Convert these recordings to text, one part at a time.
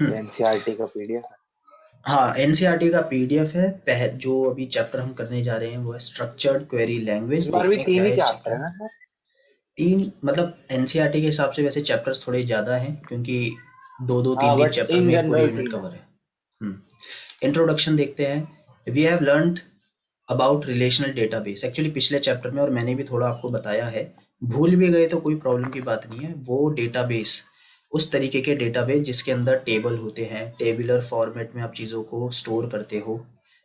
NCERT का PDF है। हाँ, एनसीईआरटी का पीडीएफ है। जो अभी चैप्टर हम करने जा रहे हैं वो है स्ट्रक्चर्ड क्वेरी लैंग्वेज। इस बार भी देखते हैं क्या 3 ही है इससे चैप्टर क्या। है ना सर? 3 मतलब एनसीईआरटी के हिसाब से वैसे चैप्टर्स थोड़े ज़्यादा हैं, क्योंकि 2-2 हाँ, 3-3 बट चैप्टर इन में एक पूरी जनरल यूनिट 3 है। कवर है। इंट्रोडक्शन देखते हैं। We have learned about relational database. Actually पिछले चैप्टर में और मैंने भी थोड़ा आपको बताया है, भूल भी गए तो कोई प्रॉब्लम की बात नहीं है। वो डेटाबेस उस तरीके के डेटाबेस जिसके अंदर टेबल होते हैं, टेबुलर फॉर्मेट में आप चीज़ों को स्टोर करते हो,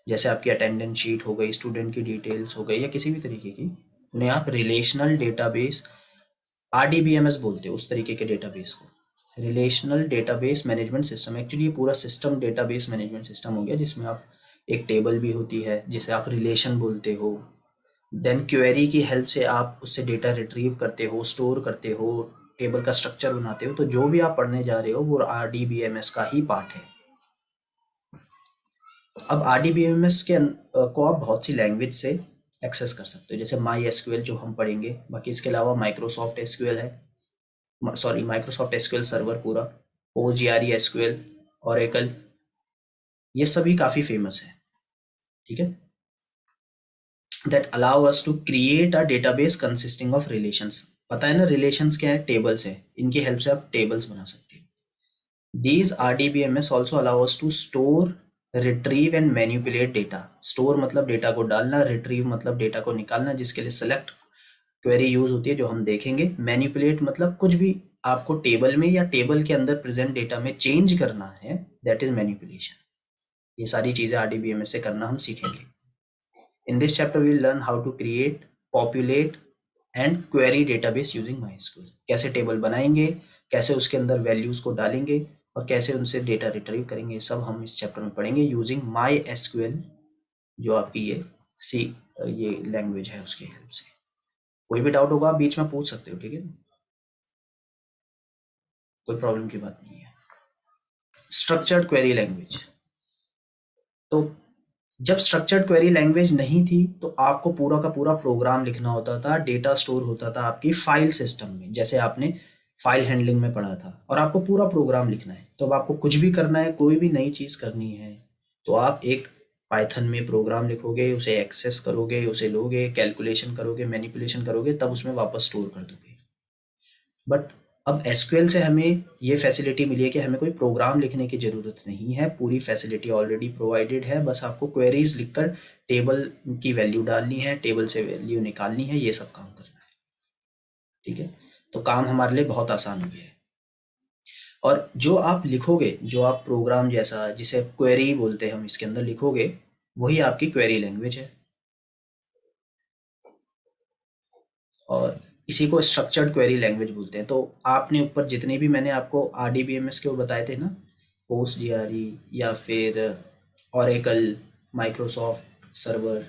जैसे आपकी अटेंडेंस शीट हो गई, स्टूडेंट की डिटेल्स हो गई, या किसी भी तरीके की, उन्हें आप रिलेशनल डेटाबेस आरडीबीएमएस बोलते हो। उस तरीके के डेटाबेस को relational database management system. Actually ये पूरा सिस्टम डेटाबेस मैनेजमेंट सिस्टम हो गया, जिसमें आप एक टेबल भी होती है जिसे आप रिलेशन बोलते हो। देन क्वेरी की हेल्प से आप उससे डेटा रिट्रीव करते हो, स्टोर करते हो, टेबल का स्ट्रक्चर बनाते हो। तो जो भी आप पढ़ने जा रहे हो वो आरडीबीएमएस का ही पार्ट है। अब आरडीबीएमएस को आप बहुत सी लैंग्वेज से एक्सेस कर सकते हो, जैसे माई एसक्यूएल जो हम पढ़ेंगे। बाकी इसके अलावा माइक्रोसॉफ्ट एसक्यूएल है, सॉरी माइक्रोसॉफ्ट एसक्यूएल सर्वर पूरा, OGRE एसक्यूएल, ओरेकल, ये सभी काफ़ी फेमस है। ठीक है, that allow us to create a database consisting of relations. पता है ना रिलेशंस क्या है, टेबल्स है। इनकी हेल्प से आप टेबल्स बना सकते हो। These RDBMS also allow us to store, retrieve and manipulate data. Store मतलब डेटा को डालना, रिट्रीव मतलब डेटा को निकालना, जिसके लिए सेलेक्ट क्वेरी यूज होती है जो हम देखेंगे। मैनिपुलेट मतलब कुछ भी आपको टेबल में या टेबल के अंदर प्रेजेंट डेटा में चेंज करना है, दैट इज मैनिपुलेशन। ये सारी चीजें RDBMS से करना हम सीखेंगे। In this chapter we learn how to create, populate and query database using MySQL। कैसे टेबल बनाएंगे, कैसे उसके अंदर वैल्यूज को डालेंगे और कैसे उनसे डेटा रिट्रीव करेंगे, ये सब हम इस चैप्टर में पढ़ेंगे यूजिंग MySQL, जो आपकी सी ये लैंग्वेज है उसकी हेल्प से। कोई भी डाउट होगा आप बीच में पूछ सकते हो, ठीक है, कोई प्रॉब्लम की बात नहीं है। Structured query language. तो जब स्ट्रक्चर्ड क्वेरी लैंग्वेज नहीं थी तो आपको पूरा का पूरा प्रोग्राम लिखना होता था, डेटा स्टोर होता था आपकी फाइल सिस्टम में, जैसे आपने फाइल हैंडलिंग में पढ़ा था, और आपको पूरा प्रोग्राम लिखना है। तो अब आपको कुछ भी करना है, कोई भी नई चीज़ करनी है, तो आप एक पाइथन में प्रोग्राम लिखोगे, उसे एक्सेस करोगे, उसे लोगे, कैलकुलेशन करोगे, मैनिपुलेशन करोगे, तब उसमें वापस स्टोर कर दोगे। बट अब एसक्यूएल से हमें ये फैसिलिटी मिली है कि हमें कोई प्रोग्राम लिखने की ज़रूरत नहीं है, पूरी फैसिलिटी ऑलरेडी प्रोवाइडेड है। बस आपको क्वेरीज लिखकर टेबल की वैल्यू डालनी है, टेबल से वैल्यू निकालनी है, ये सब काम करना है। ठीक है, तो काम हमारे लिए बहुत आसान हो गया है। और जो आप लिखोगे, जो आप प्रोग्राम जैसा, जिसे क्वेरी बोलते हैं हम, इसके अंदर लिखोगे, वही आपकी क्वेरी लैंग्वेज है। और इसी को स्ट्रक्चर्ड क्वेरी लैंग्वेज बोलते हैं। तो आपने ऊपर जितने भी मैंने आपको RDBMS के वो बताए थे ना, पोस्ट GRE या फिर ओरेकल, माइक्रोसॉफ्ट सर्वर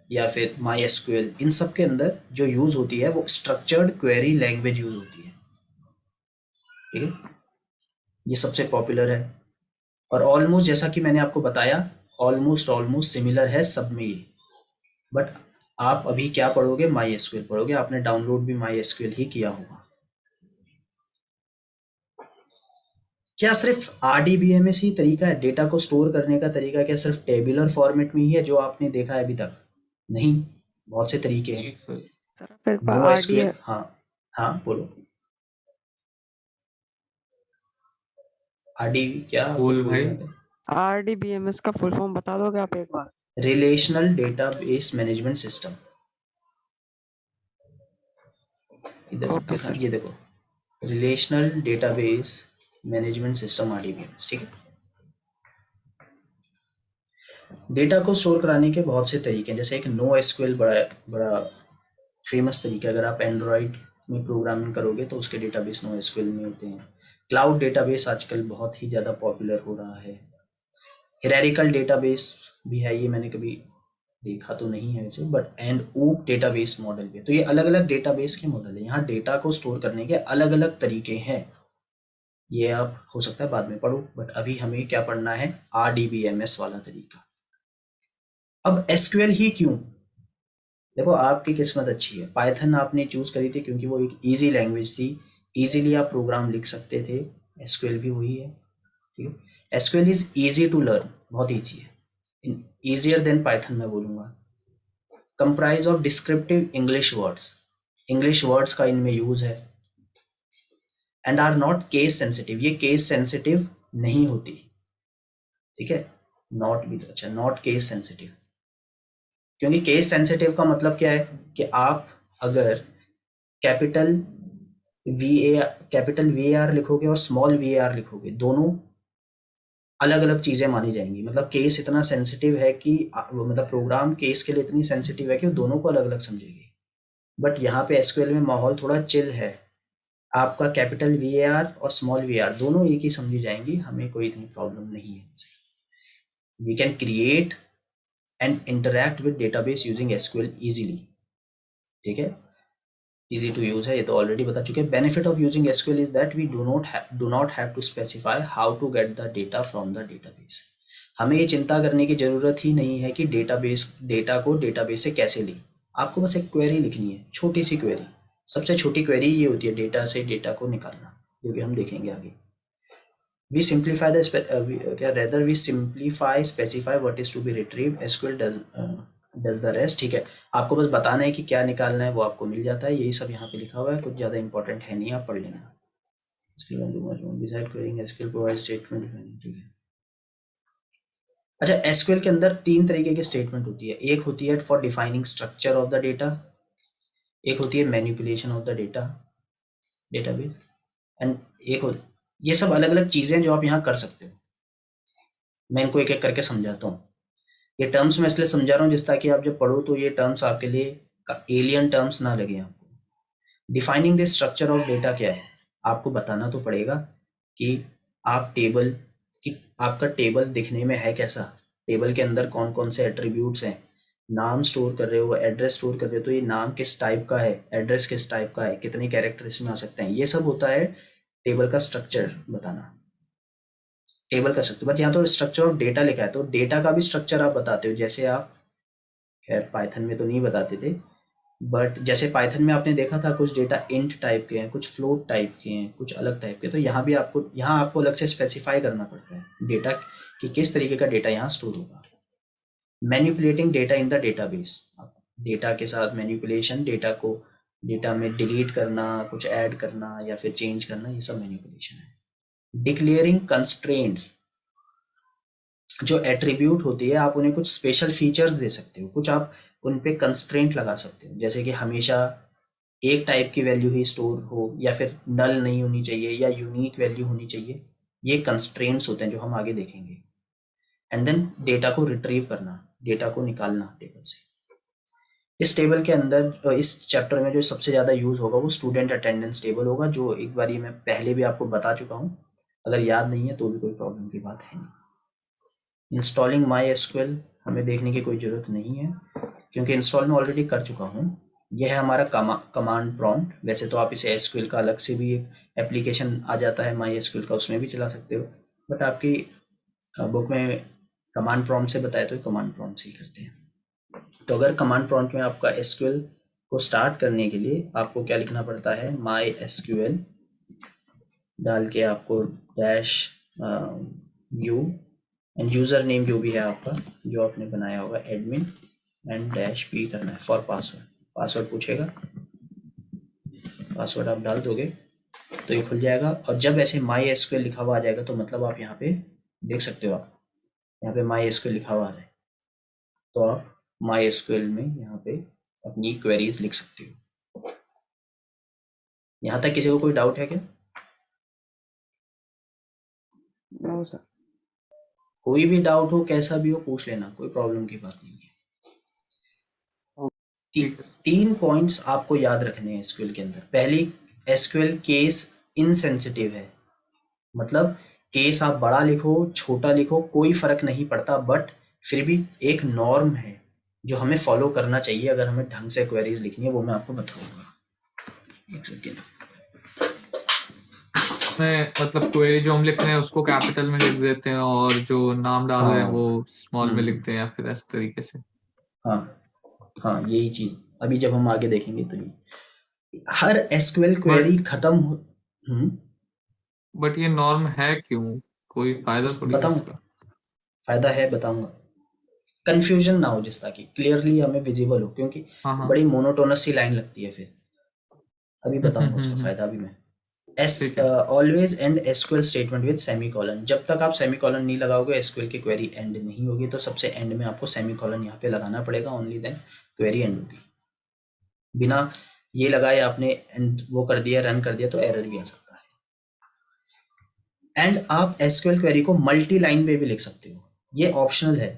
या फिर MySQL, इन सब के अंदर जो यूज़ होती है वो स्ट्रक्चर्ड क्वेरी लैंग्वेज यूज़ होती है। ठीक है, ये सबसे पॉपुलर है। और ऑलमोस्ट जैसा कि मैंने आपको बताया, ऑलमोस्ट सिमिलर है सब में ये। बट आप अभी क्या पढ़ोगे, MySQL पढ़ोगे। आपने डाउनलोड भी MySQL ही किया होगा। क्या सिर्फ RDBMS ही तरीका है डेटा को स्टोर करने का तरीका? क्या सिर्फ टेबुलर फॉर्मेट में ही है जो आपने देखा है अभी तक? नहीं, बहुत से तरीके हैं। सर सर आप एक बार नो आरडी एसक्यूएल, हाँ हाँ बोलो। आरडी क्या आपको बोल बोलना भाई। है? आरडीबीएमएस का फुल फॉर्म बता दोगे आप एक बार? Relational database management system. इधर ओके लिखा सर। ये देखो, relational database management system RDBMS। ठीक है, डेटा को स्टोर कराने के बहुत से तरीके हैं। जैसे एक नो एसक्यूएल बड़ा बड़ा फेमस तरीका है। अगर आप एंड्रॉयड में प्रोग्रामिंग करोगे तो उसके डेटाबेस नो एसक्यूएल में होते हैं। क्लाउड डेटाबेस आजकल बहुत ही ज़्यादा पॉपुलर हो रहा है। हिरारिकल डेटाबेस भी है, ये मैंने कभी देखा तो नहीं है वैसे, बट एंड ऊप डेटाबेस मॉडल भी है। तो ये अलग अलग डेटाबेस के मॉडल है। यहाँ डेटा को स्टोर करने के अलग अलग तरीके हैं। ये आप हो सकता है बाद में पढ़ो, बट अभी हमें क्या पढ़ना है, RDBMS वाला तरीका। अब एसक्यूएल ही क्यों? देखो आपकी किस्मत अच्छी है, पाइथन आपने चूज करी थी क्योंकि वो एक इजी लैंग्वेज थी, इजीली आप प्रोग्राम लिख सकते थे। एसक्यूएल भी वही है, ठीक है। SQL is easy to learn, बहुत ईजी है, ईजियर देन पाइथन मैं बोलूँगा। Comprise of descriptive English words का इनमें यूज है। And are not case sensitive, ये केस सेंसिटिव नहीं होती, ठीक है। नॉट भी अच्छा, नॉट केस सेंसिटिव, क्योंकि केस सेंसिटिव का मतलब क्या है कि आप अगर capital capital V A R लिखोगे और स्मॉल वी ए आर लिखोगे, दोनों अलग अलग चीजें मानी जाएंगी। मतलब केस इतना सेंसिटिव है कि मतलब प्रोग्राम केस के लिए इतनी सेंसिटिव है कि वो दोनों को अलग अलग समझेगी। बट यहाँ पे एसक्यूएल में माहौल थोड़ा चिल है, आपका कैपिटल वी ए आर और स्मॉल वी आर दोनों एक ही समझी जाएंगी, हमें कोई इतनी प्रॉब्लम नहीं है। We can create and interact with database using SQL easily, ठीक है। इजी टू यूज है, ये तो ऑलरेडी बता चुके हैं। Benefit of using SQL is that we do not have to specify how to get the data from the database. हमें ये चिंता करने की जरूरत ही नहीं है कि डेटा को डेटाबेस से कैसे ली। आपको बस एक क्वेरी लिखनी है, छोटी सी क्वेरी। सबसे छोटी क्वेरी ये होती है डेटा से डेटा को निकालना, जो कि हम देखेंगे आगे। We simplify we simplify specify what is to be retrieved, SQL does the rest, ठीक है। आपको बस बताना है कि क्या निकालना है, वो आपको मिल जाता है। यही सब यहाँ पे लिखा हुआ है, कुछ ज़्यादा इंपॉर्टेंट है नहीं, आप पढ़ लेना। ठीक है। अच्छा, एसक्यूएल के अंदर तीन तरीके की स्टेटमेंट होती है। एक होती है for defining structure of the data, एक होती है manipulation of the database, and ये सब अलग अलग चीज़ें जो आप यहाँ कर सकते हो। मैं इनको एक एक करके समझाता हूँ। ये टर्म्स मैं इसलिए समझा रहा हूँ जिस ताकि आप जब पढ़ो तो ये टर्म्स आपके लिए एलियन टर्म्स ना लगे आपको। Defining the structure of data क्या है, आपको बताना तो पड़ेगा कि आप टेबल कि आपका टेबल दिखने में है कैसा, टेबल के अंदर कौन कौन से एट्रीब्यूट्स हैं। नाम स्टोर कर रहे हो, एड्रेस स्टोर कर रहे हो, तो ये नाम किस टाइप का है, एड्रेस किस टाइप का है, कितने कैरेक्टर इसमें आ सकते हैं, ये सब होता है टेबल का स्ट्रक्चर बताना, टेबल का स्ट्रक्चर। बट यहाँ तो स्ट्रक्चर ऑफ डेटा लिखा है, तो डेटा का भी स्ट्रक्चर आप बताते हो। जैसे आप, खैर पाइथन में तो नहीं बताते थे, बट जैसे पाइथन में आपने देखा था कुछ डेटा इंट टाइप के हैं, कुछ फ्लोट टाइप के हैं, कुछ अलग टाइप के। तो यहाँ आपको अलग से स्पेसिफाई करना पड़ता है डेटा कि किस तरीके का डेटा यहाँ स्टोर होगा। Manipulating data in the database, data के साथ मैनिपुलेशन, डेटा में डिलीट करना, कुछ ऐड करना या फिर चेंज करना, ये सब मैनिपुलेशन है। डिक्लेयरिंग कंस्ट्रेंट्स, जो एट्रीब्यूट होती है आप उन्हें कुछ स्पेशल फीचर्स दे सकते हो, कुछ आप उन पे कंस्ट्रेंट लगा सकते हो, जैसे कि हमेशा एक टाइप की वैल्यू ही स्टोर हो, या फिर नल नहीं होनी चाहिए, या यूनिक वैल्यू होनी चाहिए। ये कंस्ट्रेंट्स होते हैं जो हम आगे देखेंगे। एंड देन डेटा को रिट्रीव करना, डेटा को निकालना टेबल से। इस टेबल के अंदर इस चैप्टर में जो सबसे ज़्यादा यूज़ होगा वो स्टूडेंट अटेंडेंस टेबल होगा, जो एक बार मैं पहले भी आपको बता चुका हूँ। अगर याद नहीं है तो भी कोई प्रॉब्लम की बात है नहीं। इंस्टॉलिंग माई एसक्यूएल हमें देखने की कोई ज़रूरत नहीं है, क्योंकि इंस्टॉल में ऑलरेडी कर चुका हूँ। यह है हमारा कमांड प्रॉम्प्ट। वैसे तो आप इसे एसक्यूएल का अलग से भी एक एप्लीकेशन आ जाता है माई एसक्यूएल का, उसमें भी चला सकते हो, बट आपकी बुक में कमांड प्रॉम्प्ट से बताया तो कमांड प्रॉम्प्ट से ही करते हैं। तो अगर कमांड प्रॉम्प्ट में आपका एसक्यूएल को स्टार्ट करने के लिए आपको क्या लिखना पड़ता है, माई एसक्यूएल डाल के आपको dash you end user name जो भी है आपका, जो आपने बनाया होगा एडमिन, एंड डैश पी करना है फॉर पासवर्ड। पासवर्ड पूछेगा, पासवर्ड आप डाल दोगे तो ये खुल जाएगा। और जब ऐसे माई एसक्यूएल लिखा हुआ आ जाएगा तो मतलब आप यहाँ पे देख सकते हो, आप यहाँ पे माई एसक्यूएल लिखा हुआ आ रहा है, तो आप माई एसक्यूएल में यहाँ पे अपनी क्वेरीज लिख सकते हो। यहाँ तक किसी को कोई डाउट है क्या? No sir. कोई भी डाउट हो, कैसा भी हो, पूछ लेना, कोई प्रॉब्लम की बात नहीं है। तीन पॉइंट्स आपको याद रखने हैं एसक्यूएल के अंदर। पहली, एसक्यूएल केस इनसेंसिटिव है, मतलब केस आप बड़ा लिखो छोटा लिखो कोई फर्क नहीं पड़ता, बट फिर भी एक नॉर्म है जो हमें फॉलो करना चाहिए अगर हमें ढंग से क्वेरीज लिखनी है, वो मैं आपको बताऊंगा। एक सेकेंड। मतलब क्वेरी जो हम लिख रहे हैं उसको कैपिटल में लिख देते हैं और जो नाम डाल रहे हैं वो स्मॉल में लिखते हैं, या फिर इस तरीके से। हाँ, यही चीज अभी जब हम आगे देखेंगे तो ये हर एसक्यूएल क्वेरी खत्म बट ये नॉर्म है क्यों? कोई फायदा थोड़ी है बताऊं, इसका। फायदा है, बताऊंगा। कंफ्यूजन ना हो, जिस ताकि क्लियरली हमें विजिबल हो, क्योंकि हाँ हाँ। बड़ी मोनोटोनस सी लाइन लगती है फिर। अभी बताऊंगा उसका फायदा भी मैं। ठीक है। Always and SQL statement with semicolon. जब तक आप सेमीकोलन नहीं लगाओगे एसक्यूएल की क्वेरी एंड नहीं होगी, तो सबसे एंड में आपको सेमीकोलन यहाँ पे लगाना पड़ेगा, ओनली देन क्वेरी एंड होगी। बिना ये लगाए आपने एंड वो कर दिया, रन कर दिया, तो एरर भी आ सकता है। एंड आप एसक्यूएल क्वेरी को मल्टी लाइन में भी लिख सकते हो, ये ऑप्शनल है,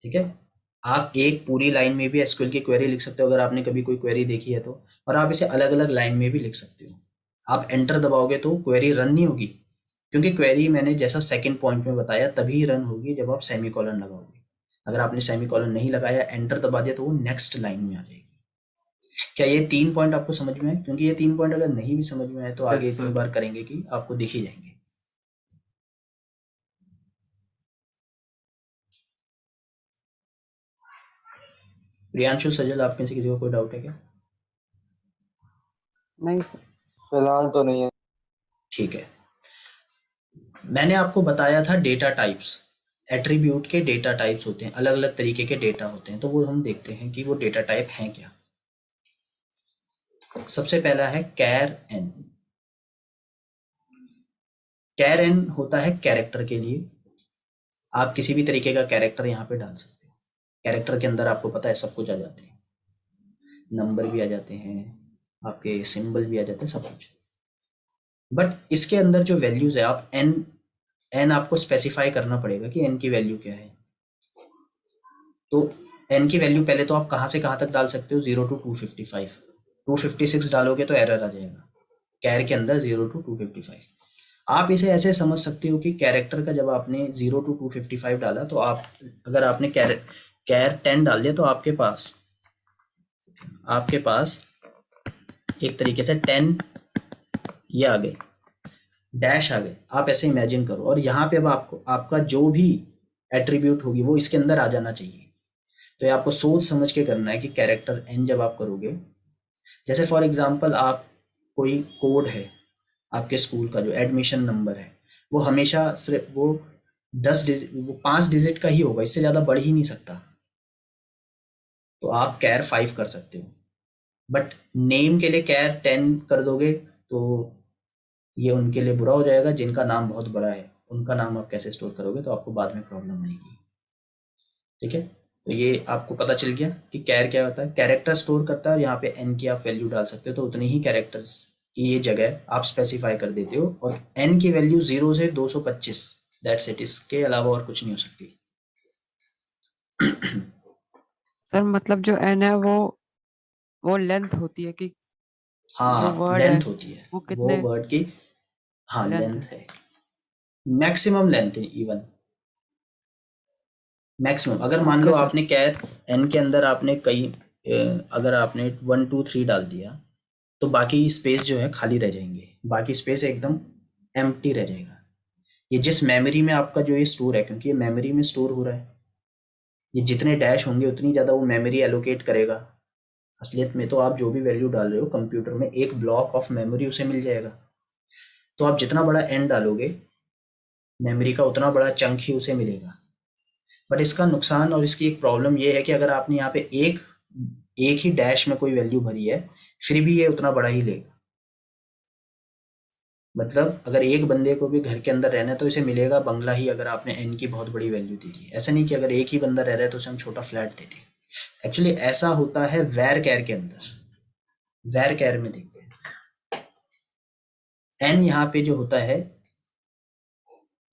ठीक है। आप एक पूरी लाइन में भी एसक्यूएल की क्वेरी लिख सकते हो अगर आपने कभी कोई क्वेरी देखी है तो, और आप इसे अलग अलग लाइन में भी लिख सकते हो। आप एंटर दबाओगे तो क्वेरी रन नहीं होगी, क्योंकि क्वेरी मैंने जैसा सेकंड पॉइंट में बताया तभी रन होगी जब आप सेमीकोलन लगाओगे। अगर आपने सेमीकोलन नहीं लगाया, एंटर दबा दिया, तो वो नेक्स्ट लाइन में आ जाएगी। क्या ये 3 पॉइंट आपको समझ में आए? क्योंकि ये 3 पॉइंट अगर नहीं भी समझ में आए तो आगे यस इतनी सर। बार करेंगे कि आपको दिख ही जाएंगे। प्रियांशु, सजल, आप में से किसी को कोई डाउट है क्या? नहीं सर। फिलहाल तो नहीं है। ठीक है। मैंने आपको बताया था डेटा टाइप्स, एट्रीब्यूट के डेटा टाइप्स होते हैं, अलग अलग तरीके के डेटा होते हैं, तो वो हम देखते हैं कि वो डेटा टाइप हैं क्या। सबसे पहला है कैर एन। कैर एन होता है कैरेक्टर के लिए। आप किसी भी तरीके का कैरेक्टर यहाँ पे डाल सकते हो। कैरेक्टर के अंदर आपको पता है सब कुछ आ जाते हैं, नंबर भी आ जाते हैं, आपके सिंबल भी आ जाते हैं, सब कुछ। बट इसके अंदर जो वैल्यूज है, आप एन आपको स्पेसिफाई करना पड़ेगा कि एन की वैल्यू क्या है। तो एन की वैल्यू पहले तो आप कहाँ से कहाँ तक डाल सकते हो, 0 to 255। 256 डालोगे तो एरर आ जाएगा कैर के अंदर, 0 to 255। आप इसे ऐसे समझ सकते हो कि कैरेक्टर का जब आपने 0 to 255 डाला, तो आप अगर आपने कैर 10 डाल दिया, तो आपके पास एक तरीके से 10 ये आ गए, डैश आ गए। आप ऐसे इमेजिन करो, और यहाँ पे अब आपको आपका जो भी एट्रीब्यूट होगी वो इसके अंदर आ जाना चाहिए। तो ये आपको सोच समझ के करना है कि कैरेक्टर एन जब आप करोगे, जैसे फॉर एग्जांपल आप कोई कोड है आपके स्कूल का, जो एडमिशन नंबर है, वो हमेशा सिर्फ वो 5 डिजिट का ही होगा, इससे ज़्यादा बढ़ ही नहीं सकता। तो आप कैर 5 कर सकते हो, बट नेम के लिए कैर 10 कर दोगे तो ये उनके लिए बुरा हो जाएगा जिनका नाम बहुत बड़ा है। उनका नाम आप कैसे स्टोर करोगे, तो आपको बाद में प्रॉब्लम आएगी, ठीक है। तो ये आपको पता चल गया कि कैर क्या होता है। कैरेक्टर स्टोर करता है, और यहाँ पे एन की आप वैल्यू डाल सकते हो, तो उतनी ही कैरेक्टर्स की ये जगह आप स्पेसिफाई कर देते हो, और एन की वैल्यू 0 से 225, दैट्स इट, इसके अलावा और कुछ नहीं हो सकती। सर मतलब जो एन है वो लेंथ होती है कि जो हाँ, वर्ड है लेंथ होती है, वो वो कितने वर्ड की, हाँ लेंथ लेंथ है। है, मैक्सिमम लेंथ है, इवन मैक्सिमम। अगर मान लो ओके सर। आपने कैर एन के अंदर आपने अगर आपने 1 2 3 डाल दिया, तो बाकी स्पेस जो है खाली रह जाएंगे, बाकी स्पेस एकदम एम्प्टी रह जाएगा। ये जिस मेमोरी में आपका जो ये स्टोर है, क्योंकि ये मेमोरी में स्टोर हो रहा है, ये जितने डैश होंगे उतनी ज़्यादा वो मेमोरी एलोकेट करेगा। असलियत में तो आप जो भी वैल्यू डाल रहे हो कंप्यूटर में, एक ब्लॉक ऑफ मेमोरी उसे मिल जाएगा। तो आप जितना बड़ा एन डालोगे मेमोरी का, उतना बड़ा चंक ही उसे मिलेगा। बट इसका नुकसान और इसकी एक प्रॉब्लम ये है कि अगर आपने यहाँ पे एक ही डैश में कोई वैल्यू भरी है, फिर भी ये उतना बड़ा ही लेगा। मतलब अगर एक बंदे को भी घर के अंदर रहना है तो इसे मिलेगा बंगला ही, अगर आपने एन की बहुत बड़ी वैल्यू दी थी। ऐसा नहीं कि अगर एक ही बंदा रह रहा है तो उसे हम छोटा फ्लैट दे दें। एक्चुअली ऐसा होता है वैर कैर के अंदर। वैर कैर में देखते हैं, एन यहाँ पे जो होता है,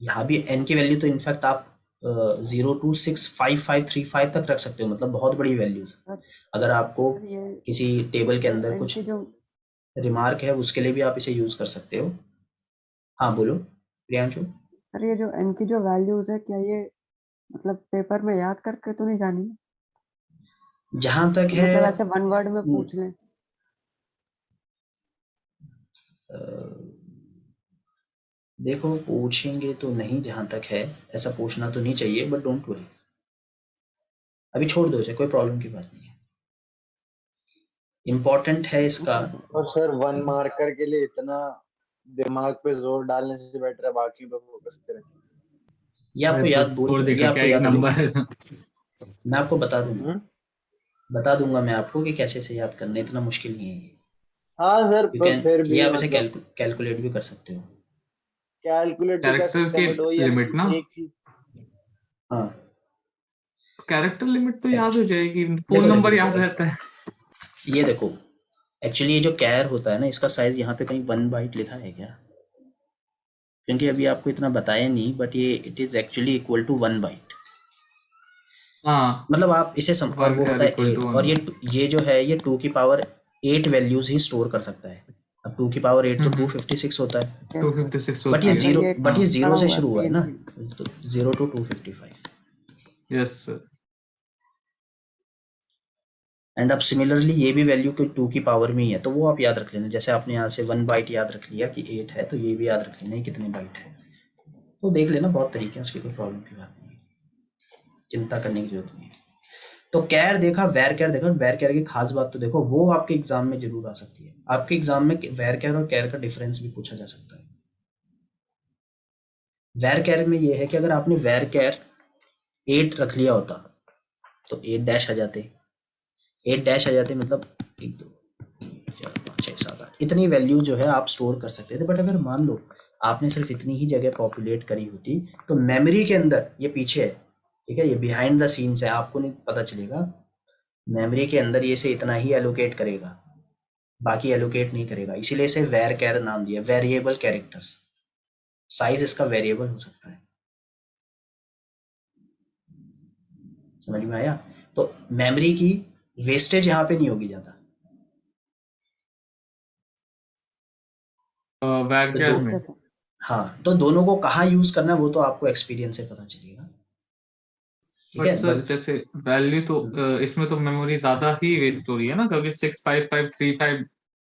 यहाँ भी एन की वैल्यू तो इनफैक्ट आप 0 to 65535 तक रख सकते हो, मतलब बहुत बड़ी वैल्यू। अगर आपको सर ये किसी टेबल के जो अंदर एन कुछ की जो रिमार्क है उसके लिए भी आप इसे यूज कर सकते हो। हाँ बोलो प्रियांशु। सर ये जो एन की जो वैल्यूज है, क्या ये मतलब पेपर में याद करके तो नहीं जानी है? जहां तक कि है, मतलब ऐसे वन वर्ड में पूछ लें? देखो पूछेंगे तो नहीं, जहां तक है ऐसा पूछना तो नहीं चाहिए, बट डोंट वरी, अभी छोड़ दो इसे, कोई प्रॉब्लम की बात नहीं है। इम्पोर्टेंट है इसका। Okay sir. और सर 1 मार्कर के लिए इतना दिमाग पे जोर डालने से बेटर है बाकी पे फोकस करें। ये आपको मैं याद छोड़ ये देगा क्या आपको एक याद है नंबर। मैं आपको बता दूंगा हम्म? मैं आपको कि कैसे से याद करना है, इतना मुश्किल नहीं है ये। हाँ सर, यू पर कैन फिर ये भी आप इसे मतलब कैलकुलेट भी कर सकते हो। कैलकुलेट तो कर कैरेक्टर सकते की हैं, बट वही है ना लिमिट कि ना, एक ही। हाँ कैरेक्टर लिमिट तो याद हो जाएगी, फोन देखो नंबर याद रहता है। ये देखो, एक्चुअली ये जो कैर होता है ना, इसका साइज यहाँ पे कहीं 1 बाइट लिखा है क्या? क्योंकि अभी आपको इतना बताया नहीं, बट ये it is actually equal to 1 byte. हाँ, मतलब आप इसे और वो होता है इक्वल 8, टू और ये जो है ये 2 की पावर 8 वैल्यूज ही स्टोर कर सकता है। अब 2 की पावर 8 तो 256 होता है, yes, sir. 256 बट ये होती है। 0 ये बट ये हाँ, 0 पढ़ा से हुआ है शुरू हुआ है ना, PNP। तो 0 to 255। Yes sir. एंड अब सिमिलरली ये भी वैल्यू कोई 2 की पावर में ही है, तो वो आप याद रख लेना। जैसे आपने यहाँ से 1 बाइट याद रख लिया कि 8 है, तो ये भी याद रख लेना ये कितने बाइट है। तो देख लेना, बहुत तरीके हैं, उसकी कोई प्रॉब्लम की बात नहीं है, चिंता करने की जरूरत नहीं है। तो कैर देखा, वैर कैर देखा। वैर कैर की खास बात तो देखो, वो आपके एग्जाम में जरूर आ सकती है। आपके एग्जाम में वैर कैर और कैर का डिफरेंस भी पूछा जा सकता है। वैर कैर में ये है कि अगर आपने वैर कैर 8 रख लिया होता तो 8 डैश आ जाते, 8 डैश आ जाते, मतलब 1 2 3 4 5 6 7 8 इतनी वैल्यू जो है आप स्टोर कर सकते थे। बट अगर मान लो आपने सिर्फ इतनी ही जगह पॉपुलेट करी होती, तो मेमोरी के अंदर ये पीछे है, ठीक है, ये बिहाइंड द सीन्स है, आपको नहीं पता चलेगा। मेमोरी के अंदर ये से इतना ही एलोकेट करेगा, बाकी एलोकेट नहीं करेगा। इसीलिए इसे वेर कैर नाम दिया, वेरिएबल कैरेक्टर्स। साइज इसका वेरिएबल हो सकता है। समझ में आया? तो मेमोरी की वेस्टेज यहाँ पे नहीं होगी ज्यादा। वैर तो कैर दो में yes, sir. हाँ, तो दोनों को कहाँ यूज करना है वो तो आपको एक्सपीरियंस से पता चलेगा, ठीक बट है। सर जैसे वैल्यू तो इसमें तो मेमोरी ज्यादा ही वेस्ट हो रही है ना, क्योंकि 65535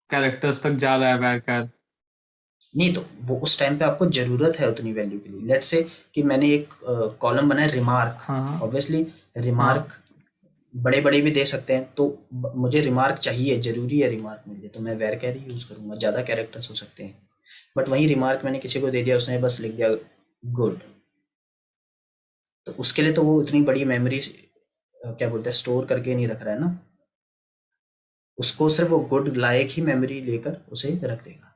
कैरेक्टर्स तक जा रहा है वैर कैर। नहीं, तो वो उस टाइम पे आपको जरूरत है उतनी वैल्यू के लिए। लेट्स से कि मैंने एक कॉलम बनाया रिमार्क, हाँ ऑब्वियसली हाँ। रिमार्क बड़े बड़े भी दे सकते हैं, तो मुझे रिमार्क चाहिए, जरूरी है रिमार्क मुझे, तो मैं वेर कैर ही यूज करूंगा। ज्यादा कैरेक्टर्स हो सकते हैं, बट वही रिमार्क मैंने किसी को दे दिया, उसने बस लिख दिया गुड, तो उसके लिए तो वो उतनी बड़ी मेमोरी क्या बोलते हैं स्टोर करके नहीं रख रहा है ना, उसको सिर्फ वो गुड लायक ही मेमोरी लेकर उसे रख देगा।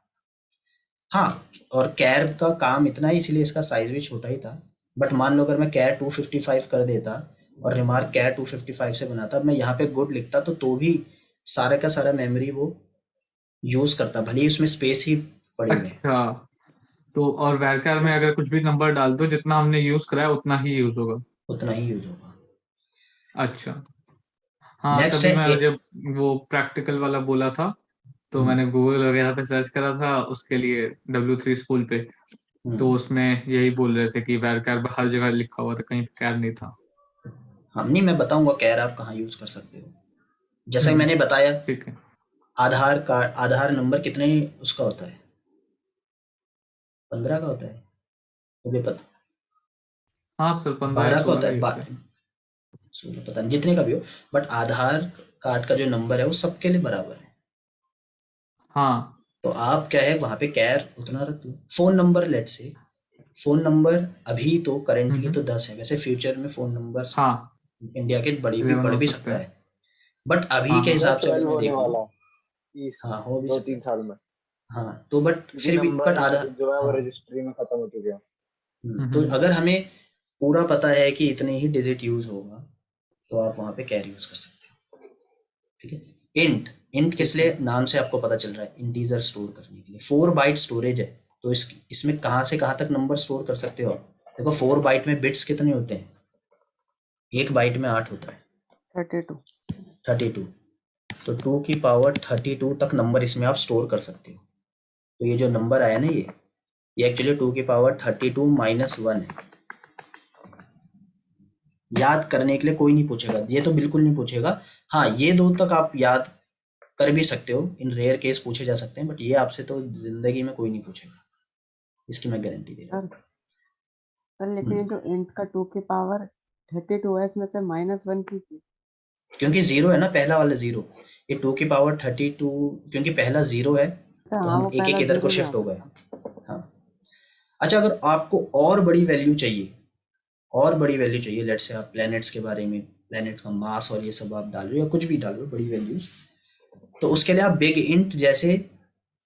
हाँ, और कैर का काम इतना ही, इसलिए इसका साइज भी छोटा ही था। बट मान लो अगर मैं कैर 255 कर देता और रिमार्क कैर 255 से बनाता, मैं यहाँ पे गुड लिखता, तो भी सारा का सारा मेमोरी वो यूज करता, भले ही उसमें स्पेस ही पड़ी हुई है, अच्छा, तो और वैर कैर में अगर कुछ भी नंबर डाल दो, जितना हमने यूज करा है उतना ही यूज होगा। उतना ही यूज होगा। अच्छा, हाँ नेक्स्ट तभी है मैं जब वो प्रैक्टिकल वाला बोला था तो मैंने गूगल वगैरह पे सर्च करा था उसके लिए, W3 स्कूल पे। तो उसमें यही बोल रहे थे कि वैर कैर हर जगह लिखा हुआ था, कहीं कैर नहीं था। हाँ, नहीं, मैं बताऊंगा कैर आप कहाँ यूज कर सकते हो। जैसा कि मैंने बताया, ठीक है। आधार कार्ड, आधार नंबर कितने उसका होता है? 15 का होता है, मुझे पता। हाँ सर, 15 या 12 का 16 होता का ही है, होता है। 16 पता नहीं, जितने का भी हो, बट आधार कार्ड का जो नंबर है वो सबके लिए बराबर है। हाँ। तो आप क्या है वहां पे कैर उतना रख लो। फोन नंबर, लेट से फोन नंबर अभी तो करेंटली तो 10 है, वैसे फ्यूचर में फोन नंबर हाँ, इंडिया के बड़ी भी 11 बढ़ हो भी सकता सकता है। है। बट अभी हाँ के हाँ। हिसाब से अगर 12 मैं होने देखूं, वाला है इस हाँ हो भी सकता 2-3 है। साल में, हाँ, तो बट क्योंकि फिर भी बट नंबर आधा, जो है वो हाँ, रजिस्ट्री में खत्म हो चुके हैं। तो अगर हमें पूरा पता है कि इतने ही डिजिट यूज होगा, तो आप वहां पे कैर यूज कर सकते हो, ठीक है। इंट किस लिए नाम से आपको पता चल रहा है, इंटीजर स्टोर करने के लिए। 4 बाइट स्टोरेज है, तो इसमें कहाँ से कहाँ तक नंबर स्टोर कर सकते हो आप? देखो 4 बाइट में बिट्स कितने होते हैं? एक बाइट में 8 होता है, 32। 32। तो 2 की पावर 32 तक नंबर इसमें आप स्टोर कर सकते हो। तो ये जो नंबर आया ना, ये एक्चुअली 2 की पावर 32 माइनस 1 है। याद करने के लिए कोई नहीं पूछेगा, ये तो बिल्कुल नहीं पूछेगा। हाँ, ये दो तक आप याद कर भी सकते हो, इन रेयर केस पूछे जा सकते हैं, बट ये आपसे तो जिंदगी में कोई नहीं पूछेगा, इसकी मैं गारंटी दे रहा हूँ। सर लेकिन ये जो इंट का 2 की पावर 32 है, इसमें से -1 की थी। क्योंकि जीरो है ना, पहला वाला जीरो। ये 2 की पावर 32, क्योंकि पहला जीरो है, तो हाँ, हम वो एक एक पहला इधर को 0 ही आ शिफ्ट हो गया गए। था। अच्छा, अगर आपको और बड़ी वैल्यू चाहिए, लेट्स से आप प्लैनेट्स के बारे में, प्लैनेट्स का मास और ये सब आप डाल रहे हो या कुछ भी डाल रहे हो बड़ी वैल्यूज, तो उसके लिए आप बिग इंट जैसे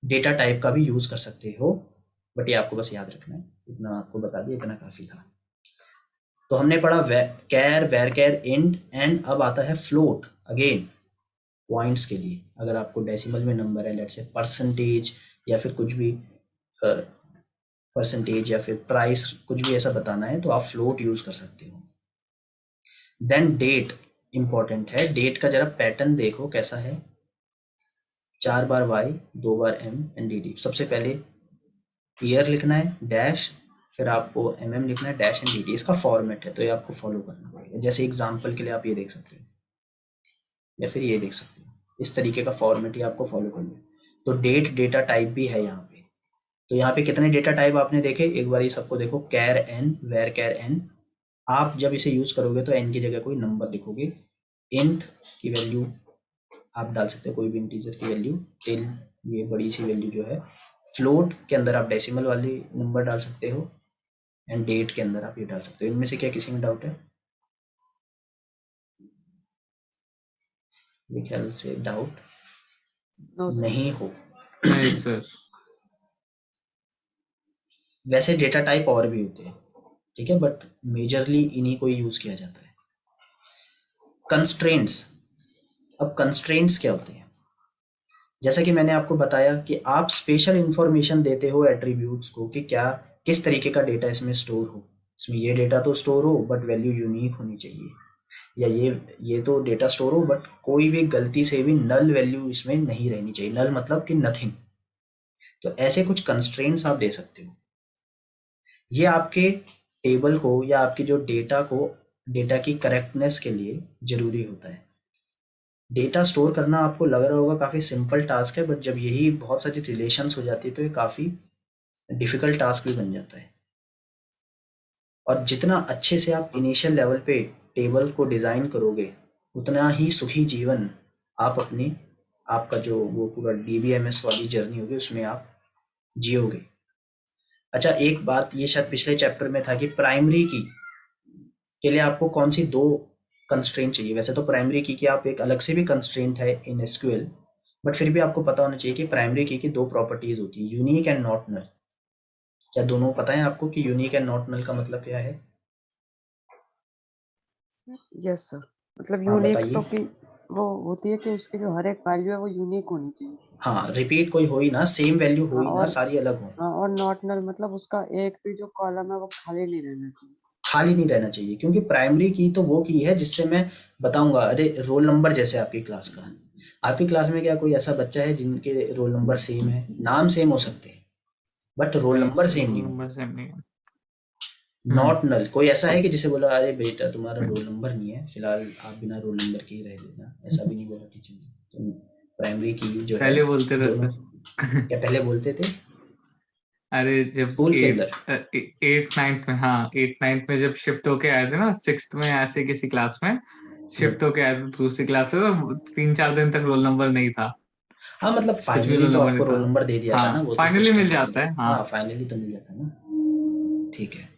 डेटा टाइप का भी यूज कर सकते हो, बट ये आपको बस याद रखना है, इतना आपको बता दिया, इतना काफी था। तो हमने पढ़ा कैर, वेरकैर, इंट, एंड अब आता है फ्लोट, अगेन पॉइंट्स के लिए। अगर आपको डेसिमल में नंबर है, लेट्स से परसेंटेज या फिर कुछ भी परसेंटेज या फिर प्राइस, कुछ भी ऐसा बताना है तो आप फ्लोट यूज कर सकते हो। देन डेट इंपॉर्टेंट है। डेट का जरा पैटर्न देखो कैसा है, 4 बार y, 2 bar m and dd। सबसे पहले ईयर लिखना है, डैश, फिर आपको mm लिखना है, डैश एंड dd। इसका फॉर्मेट है तो ये आपको फॉलो करना पड़ेगा। जैसे एग्जांपल के लिए आप ये देख सकते हो या फिर ये देख सकते हो, इस तरीके का फॉर्मेट ही आपको फॉलो करना है। तो डेट डेटा टाइप भी है यहाँ पे। तो यहाँ पे कितने डेटा टाइप आपने देखे, एक बार ये सबको देखो, कैर एन, वेर कैर एन। आप जब इसे यूज करोगे तो एन की जगह कोई नंबर लिखोगे। इंट की वैल्यू आप डाल सकते हो कोई भी इंटीजर की वैल्यू, टिल ये बड़ी सी वैल्यू जो है। फ्लोट के अंदर आप डेसिमल वाली नंबर डाल सकते हो, एंड डेट के अंदर आप ये डाल सकते हो। इनमें से क्या किसी में डाउट है? मेरे ख्याल से डाउट नो सर। नहीं हो। नहीं सर। वैसे डेटा टाइप और भी होते हैं, ठीक है, बट मेजरली इन्हीं को ही यूज किया जाता है। कंस्ट्रेंट्स। अब कंस्ट्रेंट्स क्या होते हैं? जैसा कि मैंने आपको बताया कि आप स्पेशल इंफॉर्मेशन देते हो एट्रीब्यूट्स को कि क्या किस तरीके का डेटा इसमें स्टोर हो। इसमें ये डेटा तो स्टोर हो बट वैल्यू यूनिक होनी चाहिए, या ये तो डेटा स्टोर हो बट कोई भी गलती से भी नल वैल्यू इसमें नहीं रहनी चाहिए। नल मतलब कि नथिंग। तो ऐसे कुछ कंस्ट्रेंट्स आप दे सकते हो। ये आपके टेबल को या आपके जो डेटा की करेक्टनेस के लिए जरूरी होता है। डेटा स्टोर करना आपको लग रहा होगा काफ़ी सिंपल टास्क है, बट जब यही बहुत सारी रिलेशंस हो जाती है तो ये काफ़ी डिफिकल्ट टास्क भी बन जाता है। और जितना अच्छे से आप इनिशियल लेवल पे टेबल को डिज़ाइन करोगे, उतना ही सुखी जीवन आप आपका जो वो पूरा DBMS वाली जर्नी होगी उसमें आप जियोगे। अच्छा, एक बात ये शायद पिछले चैप्टर में था कि प्राइमरी की के लिए आपको कौन सी 2 कंस्ट्रेंट चाहिए। वैसे तो प्राइमरी की आप एक अलग से भी कंस्ट्रेंट है इन SQL, बट फिर भी आपको पता होना चाहिए कि प्राइमरी की 2 प्रॉपर्टीज होती है, यूनिक एंड नॉट नल। क्या दोनों पता है आपको कि यूनिक एंड नॉट नल का मतलब क्या है? Yes sir. मतलब हाँ यूनिक बताइए। तो कि वो होती है कि उसकी जो हर एक वैल्यू है वो यूनिक होनी चाहिए। हाँ, रिपीट कोई हो ही ना, सेम वैल्यू हो हाँ ही ना, और सारी अलग हो। हाँ, और नॉट नल मतलब उसका एक भी जो कॉलम है वो खाली नहीं रहना चाहिए। खाली नहीं रहना चाहिए, क्योंकि प्राइमरी की तो वो की है जिससे मैं बताऊंगा। अरे रोल नंबर जैसे आपकी क्लास का, आपकी क्लास में क्या कोई ऐसा बच्चा है जिनके रोल नंबर सेम है? नाम सेम हो सकते हैं बट रोल नहीं नंबर सर, सेम रोल नहीं नंबर होंगे। सेम नहीं है। नॉट नल कोई ऐसा है कि जिसे बोला अरे बेटा तुम्हारा रोल नंबर नहीं है, फिलहाल आप बिना रोल नंबर के ही रह लेना, ऐसा भी नहीं बोला टीचर ने। तो प्राइमरी की जो है पहले बोलते थे दोनों। सर। क्या पहले बोलते थे अरे जब स्कूल के अंदर? 8th 9th में, हाँ 8th 9th में जब शिफ्ट होके आए थे ना, 6th में ऐसे किसी क्लास में शिफ्ट होके आए थे दूसरी क्लास से, तो 3-4 दिन तक रोल नंबर नहीं था। हाँ, मतलब कुछ भी फाइनली रोल तो नंबर आपको नहीं रोल था। नंबर दे दिया था ना, हाँ वो तो फाइनली कुछ मिल टाइम के जाता लिए। है, हाँ। हाँ, फाइनली तो मिल जाता है ना। ठीक है,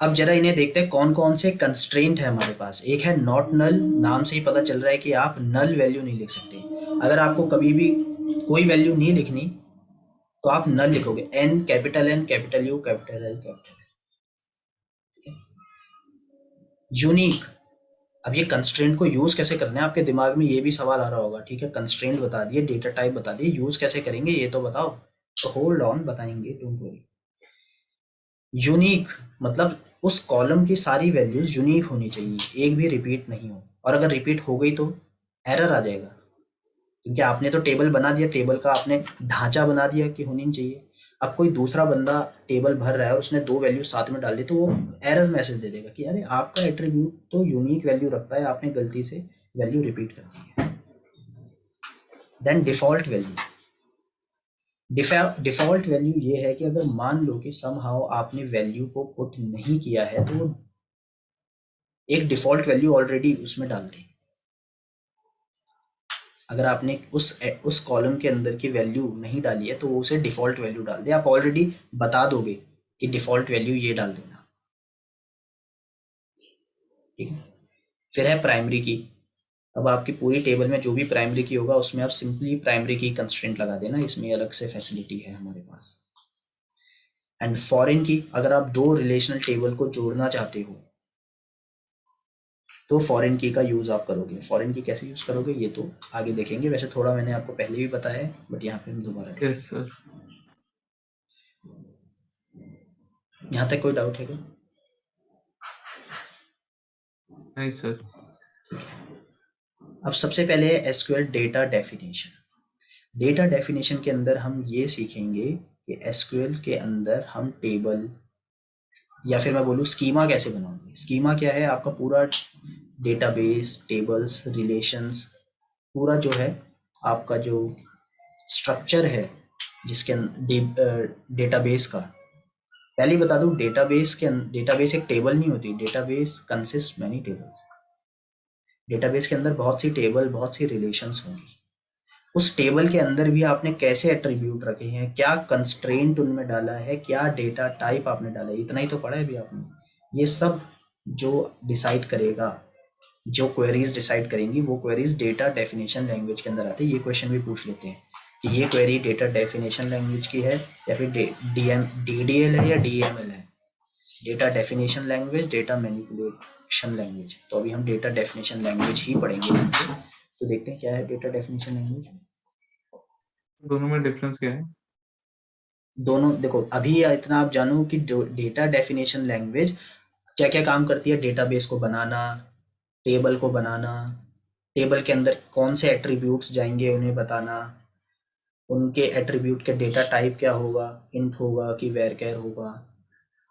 अब जरा इन्हें देखते हैं कौन कौन से कंस्ट्रेंट है हमारे पास। एक है नॉट नल, नाम से ही पता चल रहा है कि आप नल वैल्यू नहीं लिख सकते। अगर आपको कभी भी कोई वैल्यू नहीं लिखनी तो आप नल लिखोगे, N, capital N, capital U, capital L, capital L। Unique. अब ये कंस्ट्रेंट को यूज कैसे करना है, आपके दिमाग में ये भी सवाल आ रहा होगा। ठीक है, कंस्ट्रेंट बता दिए, डेटा टाइप बता दिए, यूज कैसे करेंगे ये तो बताओ। तो होल्ड ऑन, बताएंगे, डोंट वरी। यूनिक मतलब उस कॉलम की सारी वैल्यूज यूनिक होनी चाहिए, एक भी रिपीट नहीं हो। और अगर रिपीट हो गई तो एरर आ जाएगा, क्योंकि आपने तो टेबल बना दिया, टेबल का आपने ढांचा बना दिया कि होनी चाहिए। अब कोई दूसरा बंदा टेबल भर रहा है और उसने 2 वैल्यू साथ में डाल दी तो वो एरर मैसेज दे देगा कि अरे आपका एट्रीब्यूट तो यूनिक वैल्यू रखता है, आपने गलती से वैल्यू रिपीट कर दी है। Then default value. Default value ये है कि अगर मान लो कि समहाउ आपने वैल्यू को पुट नहीं किया है तो वो एक डिफॉल्ट वैल्यू ऑलरेडी उसमें डाल दी। अगर आपने उस कॉलम के अंदर की वैल्यू नहीं डाली है तो वो उसे डिफॉल्ट वैल्यू डाल दे। आप ऑलरेडी बता दोगे कि डिफ़ॉल्ट वैल्यू ये डाल देना, ठीक है। फिर है प्राइमरी की। अब आपकी पूरी टेबल में जो भी प्राइमरी की होगा उसमें आप सिंपली प्राइमरी की कंस्ट्रेंट लगा देना, इसमें अलग से फैसिलिटी है हमारे पास। एंड फॉरेन की, अगर आप दो रिलेशनल टेबल को जोड़ना चाहते हो तो फॉरेन की का यूज़ आप करोगे। फॉरेन की कैसे यूज़ करोगे ये तो आगे देखेंगे, वैसे थोड़ा मैंने आपको पहले भी बताया है, बट यहाँ पे हम दोबारा देखेंगे। Yes sir. यहाँ तक कोई डाउट है क्या? नहीं सर। अब सबसे पहले है SQL data definition. Data definition के अंदर हम ये सीखेंगे कि एसक्यूएल के अंदर हम टेबल या फिर मैं बोलूँ स्कीमा कैसे बनाओगे। स्कीमा क्या है? आपका पूरा डेटाबेस, टेबल्स, रिलेशंस, पूरा जो है आपका जो स्ट्रक्चर है जिसके डेटाबेस का, पहले ही बता दूं, डेटाबेस एक टेबल नहीं होती। Database consist many tables. Database के अंदर बहुत सी टेबल, बहुत सी रिलेशंस होंगी। उस टेबल के अंदर भी आपने कैसे एट्रीब्यूट रखे हैं, क्या कंस्ट्रेंट उनमें डाला है, क्या डेटा टाइप आपने डाला है, इतना ही तो पढ़ा है अभी आपने। ये सब जो डिसाइड करेगा, जो क्वेरीज डिसाइड करेंगी, वो क्वेरीज डेटा डेफिनेशन लैंग्वेज के अंदर आते हैं। ये क्वेश्चन भी पूछ लेते हैं कि ये क्वेरी डेटा डेफिनेशन लैंग्वेज की है या फिर DDL है या DML है। Data definition language, data manipulation language. तो अभी हम डेटा डेफिनेशन लैंग्वेज ही पढ़ेंगे। तो देखते हैं क्या है डेटा डेफिनेशन लैंग्वेज। दोनों में डिफरेंस क्या है? दोनों देखो, अभी इतना आप जानो कि डेटा डेफिनेशन लैंग्वेज क्या क्या काम करती है। डेटाबेस को बनाना, टेबल को बनाना, टेबल के अंदर कौन से एट्रीब्यूट्स जाएंगे उन्हें बताना, उनके एट्रीब्यूट के डेटा टाइप क्या होगा, इंट होगा कि वेरचर होगा।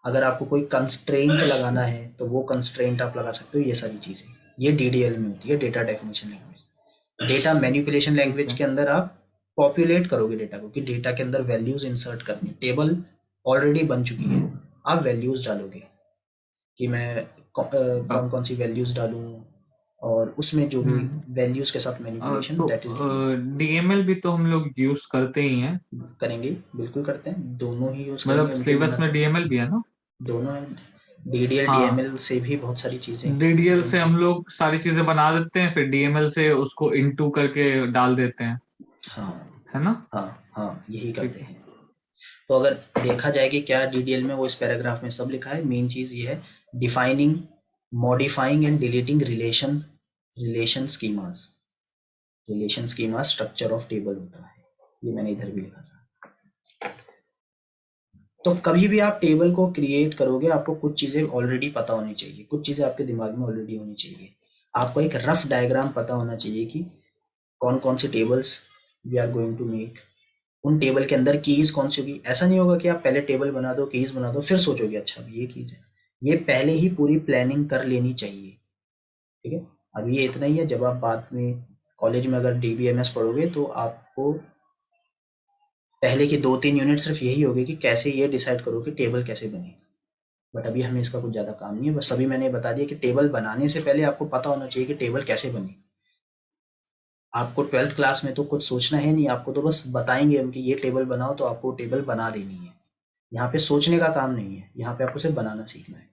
अगर आपको कोई कंस्ट्रेंट लगाना है तो वो कंस्ट्रेंट आप लगा सकते हो। ये सारी चीज़ें ये DDL में होती है, data definition language. Data manipulation language के अंदर आप पॉपुलेट करोगे डेटा को, कि डेटा के अंदर वैल्यूज इंसर्ट करनी। टेबल ऑलरेडी बन चुकी है, आप वैल्यूज डालोगे कि मैं कौन कौन सी वैल्यूज डालूं, और उसमें जो भी वैल्यूज के साथ मैनिपुलेशन, तो दैट इज DML भी तो हम लोग यूज करते ही हैं। करेंगे, बिल्कुल करते हैं, दोनों ही यूज मतलब करेंगे। उनके सिलेबस बिना में DML भी है ना? दोनों है। DDL हाँ, DML से भी बहुत सारी चीजें DDL से different हम लोग सारी चीजें बना देते हैं, फिर DML से उसको इनटू करके डाल देते हैं, हाँ है ना? हाँ यही ठीक करते है। हैं। तो अगर देखा जाए कि क्या DDL में, वो इस पैराग्राफ में सब लिखा है। मेन चीज ये है, defining, modifying and deleting relation schema structure of table होता है। ये मैंने इधर भी लिखा था। तो कभी भी आप टेबल को क्रिएट करोगे, आपको कुछ चीज़ें ऑलरेडी पता होनी चाहिए, कुछ चीज़ें आपके दिमाग में ऑलरेडी होनी चाहिए। आपको एक रफ डायग्राम पता होना चाहिए कि कौन कौन सी tables we are going to make, उन टेबल के अंदर कीज़ कौन सी होगी। ऐसा नहीं होगा कि आप पहले टेबल बना दो, कीज़ बना दो, फिर सोचोगे अच्छा ये कीज़ है। ये पहले ही पूरी प्लानिंग कर लेनी चाहिए, ठीक है। अब ये इतना ही है, जब आप बाद में कॉलेज में अगर DBMS पढ़ोगे तो आपको पहले की 2-3 यूनिट सिर्फ यही होगी कि कैसे ये डिसाइड करो कि टेबल कैसे बने। बट अभी हमें इसका कुछ ज़्यादा काम नहीं है। बस अभी मैंने बता दिया कि टेबल बनाने से पहले आपको पता होना चाहिए कि टेबल कैसे बने। आपको 12th क्लास में तो कुछ सोचना है नहीं, आपको तो बस बताएंगे हम कि ये टेबल बनाओ, तो आपको टेबल बना देनी है। यहाँ पे सोचने का काम नहीं है, यहाँ पे आपको सिर्फ बनाना सीखना है।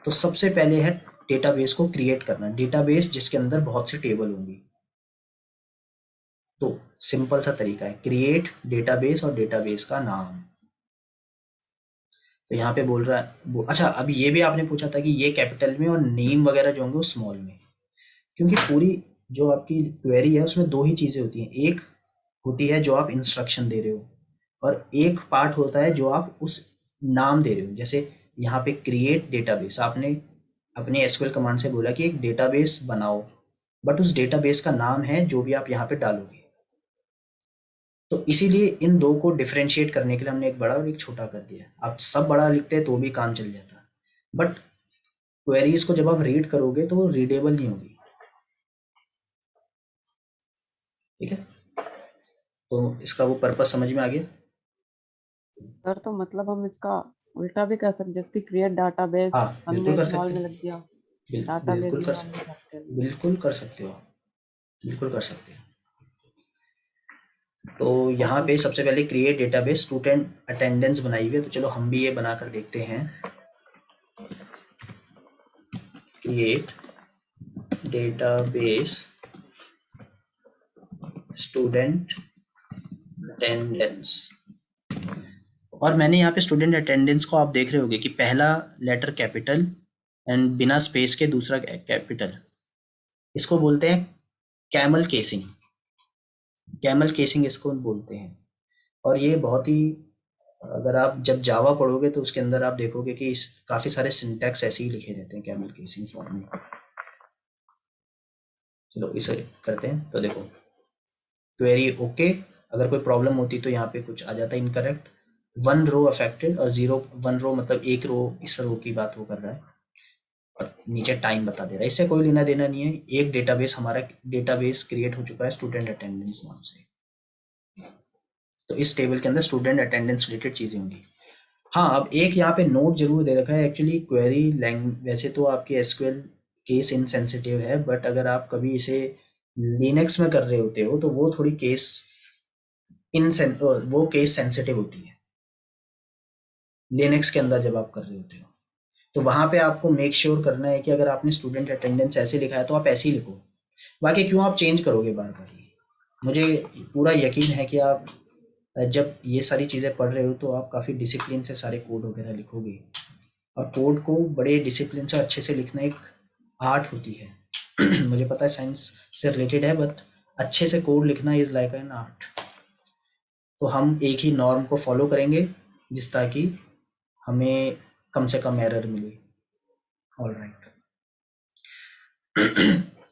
तो सबसे पहले है डेटाबेस को क्रिएट करना। डेटाबेस जिसके अंदर बहुत सी टेबल होंगी। तो सिंपल सा तरीका है, क्रिएट डेटाबेस और डेटाबेस का नाम। तो यहाँ पे बोल रहा है अच्छा, अभी ये भी आपने पूछा था कि ये कैपिटल में और नेम वगैरह जो होंगे वो स्मॉल में, क्योंकि पूरी जो आपकी क्वेरी है उसमें दो ही चीज़ें होती हैं। एक होती है जो आप इंस्ट्रक्शन दे रहे हो, और एक पार्ट होता है जो आप उस नाम दे रहे हो। जैसे यहाँ पे क्रिएट डेटाबेस, आपने अपने SQL कमांड से बोला कि एक डेटाबेस बनाओ, बट उस डेटाबेस का नाम है जो भी आप यहाँ पे डालोगे। तो इसीलिए इन दो को डिफरेंशिएट करने के लिए हमने एक बड़ा और एक छोटा कर दिया। आप सब बड़ा लिखते तो भी काम चल जाता, बट क्वेरीज को जब आप रीड करोगे तो वो रीडेबल नहीं होगी, ठीक है। तो इसका वो पर्पस समझ में आ गया। सर तो मतलब हम इसका उल्टा भी कर सकते हैं, जैसे क्रिएट डाटाबेस हाँ हमने बिल्कुल कर स्मॉल सकते में हैं, लग दिया, बिल्कुल डाटाबेस कर स्मॉल में सकते कैपिटल हैं, में। बिल्कुल कर सकते हो, बिल्कुल कर सकते हैं। तो यहाँ पे सबसे पहले क्रिएट डेटाबेस स्टूडेंट अटेंडेंस बनाई हुई है, तो चलो हम भी ये बनाकर देखते हैं। क्रिएट डेटाबेस स्टूडेंट अटेंडेंस, और मैंने यहाँ पे स्टूडेंट अटेंडेंस को आप देख रहे होंगे कि पहला लेटर कैपिटल एंड बिना स्पेस के दूसरा कैपिटल, इसको बोलते हैं कैमल केसिंग। कैमल केसिंग इसको बोलते हैं। और ये बहुत ही, अगर आप जब जावा पढ़ोगे तो उसके अंदर आप देखोगे कि काफ़ी सारे सिंटैक्स ऐसे ही लिखे रहते हैं कैमल केसिंग फॉर्म में। चलो इसे करते हैं। तो देखो क्वेरी ओके, अगर कोई प्रॉब्लम होती तो यहाँ पे कुछ आ जाता है इनकरेक्ट, 1 रो अफेक्टेड, और 1 रो मतलब एक रो, इस रो की बात वो कर रहा है, और नीचे टाइम बता दे रहा है। इससे कोई लेना देना नहीं है। एक डेटाबेस, हमारा डेटाबेस क्रिएट हो चुका है स्टूडेंट अटेंडेंस नाम से। तो इस टेबल के अंदर स्टूडेंट अटेंडेंस रिलेटेड चीज़ें होंगी। हाँ, अब एक यहाँ पे नोट जरूर दे रखा है। एक्चुअली क्वेरी लैंग्वेज वैसे तो आपकी एसक्यूएल केस इनसेंसिटिव है, बट अगर आप कभी इसे लिनक्स में कर रहे होते हो तो वो थोड़ी वो केस सेंसिटिव होती है लिनक्स के अंदर जब आप कर रहे होते हो। तो वहाँ पे आपको मेक श्योर करना है कि अगर आपने स्टूडेंट अटेंडेंस ऐसे लिखा है तो आप ऐसे ही लिखो। बाकी क्यों आप चेंज करोगे बार बार ही, मुझे पूरा यकीन है कि आप जब ये सारी चीज़ें पढ़ रहे हो तो आप काफ़ी डिसिप्लिन से सारे कोड वगैरह लिखोगे। और कोड को बड़े डिसिप्लिन से अच्छे से लिखना एक आर्ट होती है। मुझे पता है साइंस से रिलेटेड है, बट अच्छे से कोड लिखना इज़ लाइक एन आर्ट। तो हम एक ही नॉर्म को फॉलो करेंगे जिस ताकि हमें कम से कम एरर मिले। All right.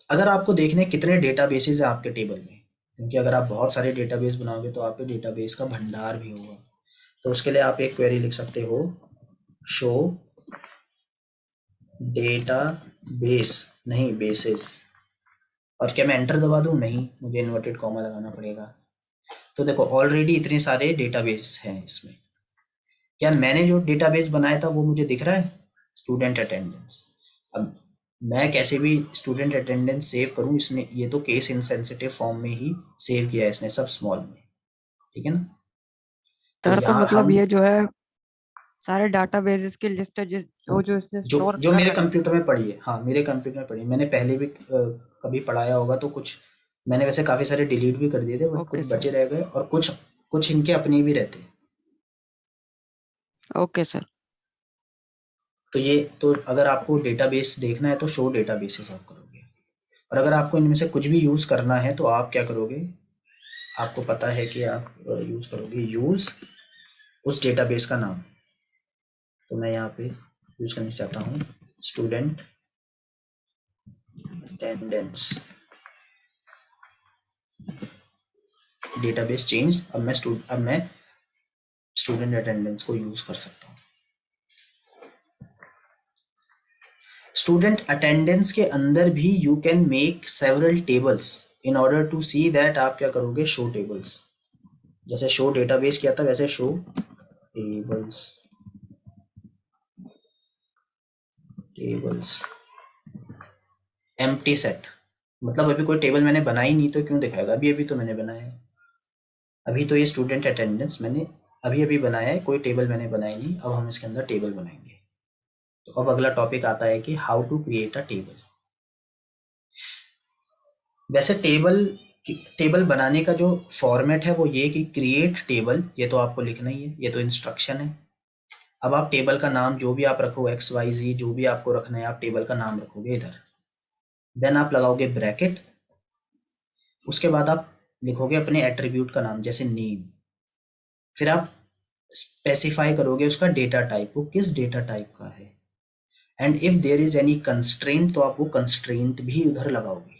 अगर आपको देखने कितने डेटाबेसेस हैं आपके टेबल में, क्योंकि अगर आप बहुत सारे डेटाबेस बनाओगे तो आपके डेटाबेस का भंडार भी होगा, तो उसके लिए आप एक क्वेरी लिख सकते हो, शो डेटाबेस, नहीं बेसिस। और क्या मैं एंटर दबा दूं? नहीं, मुझे इन्वर्टेड कॉमा लगाना पड़ेगा। तो देखो ऑलरेडी इतने सारे डेटाबेस हैं इसमें। क्या मैंने जो डेटाबेस बनाया था वो मुझे दिख रहा है? Student attendance. अब मैं कैसे भी स्टूडेंट अटेंडेंस सेव करूं, इसने ये तो केस इनसेंसिटिव फॉर्म में ही सेव किया है इसने, सब स्मॉल में, ठीक है ना। तो सर तो यहाँ मतलब हम ये जो है सारे डाटाबेसेस की लिस्ट है जो इसने जो स्टोर जो कर मेरे रखी है। कंप्यूटर में पढ़ी है, हाँ मेरे कंप्यूटर में पढ़ी है। मैंने पहले भी कभी पढ़ाया होगा, तो कुछ मैंने वैसे काफ़ी सारे डिलीट भी कर दिए थे, बट कुछ ओके सर। बचे रह गए, और कुछ कुछ इनके अपने भी रहते हैं। Okay sir. तो ये तो अगर आपको डेटाबेस देखना है तो शो डेटाबेसेस आप करोगे, और अगर आपको इनमें से कुछ भी यूज़ करना है तो आप क्या करोगे, आपको पता है कि आप यूज़ करोगे यूज़ उस डेटाबेस का नाम। तो मैं यहाँ पे यूज़ करना चाहता हूँ स्टूडेंट अटेंडेंस डेटाबेस चेंज। अब मैं स्टूडेंट अटेंडेंस को यूज़ कर सकता हूँ। स्टूडेंट अटेंडेंस के अंदर भी you can make several tables in order to see that. आप क्या करोगे, शो टेबल्स। जैसे शो डेटाबेस किया था वैसे शो टेबल्स एम्प्टी सेट, मतलब अभी कोई टेबल मैंने बनाई नहीं तो क्यों दिखाएगा, अभी अभी तो मैंने बनाया है। अभी तो ये स्टूडेंट अटेंडेंस मैंने अभी अभी बनाया है, कोई टेबल मैंने बनाई नहीं। अब हम इसके अंदर टेबल बनाएंगे। तो अब अगला टॉपिक आता है कि how to create a table. वैसे टेबल बनाने का जो फॉर्मेट है वो ये कि क्रिएट टेबल, ये तो आपको लिखना ही है, ये तो इंस्ट्रक्शन है। अब आप टेबल का नाम जो भी आप रखो, XYZ जो भी आपको रखना है, आप टेबल का नाम रखोगे इधर। देन आप लगाओगे ब्रैकेट, उसके बाद आप लिखोगे अपने एट्रीब्यूट का नाम, जैसे नेम। फिर आप स्पेसिफाई करोगे उसका डेटा टाइप, वो किस डेटा टाइप का है। And if there is any constraint तो आप वो कंस्ट्रेंट भी उधर लगाओगे।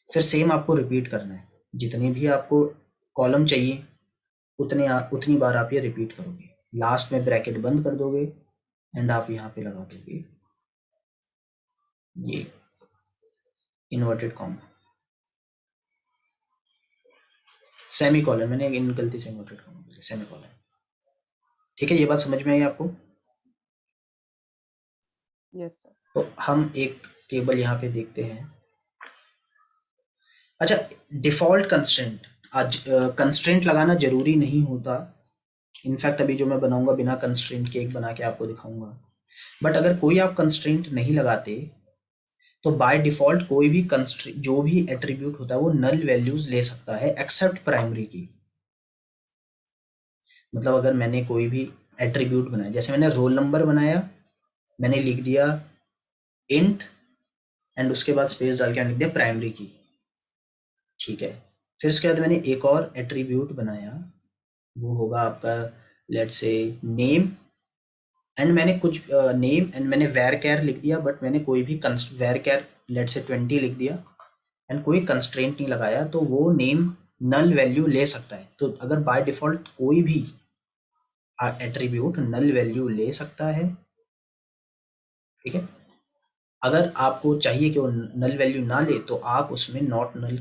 फिर सेम आपको रिपीट करना है, जितने भी आपको कॉलम चाहिए उतनी बार आप ये रिपीट करोगे। लास्ट में ब्रैकेट बंद कर दोगे एंड आप यहाँ पे लगा दोगे ये इन्वर्टेड कॉमा, सेमी कॉलन। मैंने इन गलती से इन्वर्टेड कॉमा बोला, सेमी कॉलन। ठीक है, ये बात समझ में आई आपको? Yes sir. तो हम एक टेबल यहाँ पे देखते हैं। अच्छा, डिफॉल्ट कंस्ट्रेंट, आज कंस्ट्रेंट लगाना जरूरी नहीं होता। इनफैक्ट अभी जो मैं बनाऊंगा बिना कंस्ट्रेंट के एक बना के आपको दिखाऊंगा। बट अगर कोई आप कंस्ट्रेंट नहीं लगाते तो बाय डिफॉल्ट कोई भी जो भी एट्रीब्यूट होता है वो नल वैल्यूज ले सकता है एक्सेप्ट प्राइमरी की। मतलब अगर मैंने कोई भी एट्रीब्यूट बनाया, जैसे मैंने रोल नंबर बनाया, मैंने लिख दिया इंट एंड उसके बाद स्पेस डाल के लिख दिया प्राइमरी की, ठीक है। फिर उसके बाद मैंने एक और एट्रीब्यूट बनाया, वो होगा आपका लेट्स से नेम, एंड मैंने कुछ नेम एंड मैंने वेर कैर लिख दिया, बट मैंने कोई भी वेर कैर लेट्स से 20 लिख दिया एंड कोई कंस्ट्रेंट नहीं लगाया, तो वो नेम नल वैल्यू ले सकता है। तो अगर बाय डिफॉल्ट कोई भी एट्रीब्यूट नल वैल्यू ले सकता है, ठीक है। अगर आपको चाहिए कि वो नल वैल्यू ना ले तो आप उसमें नॉट नल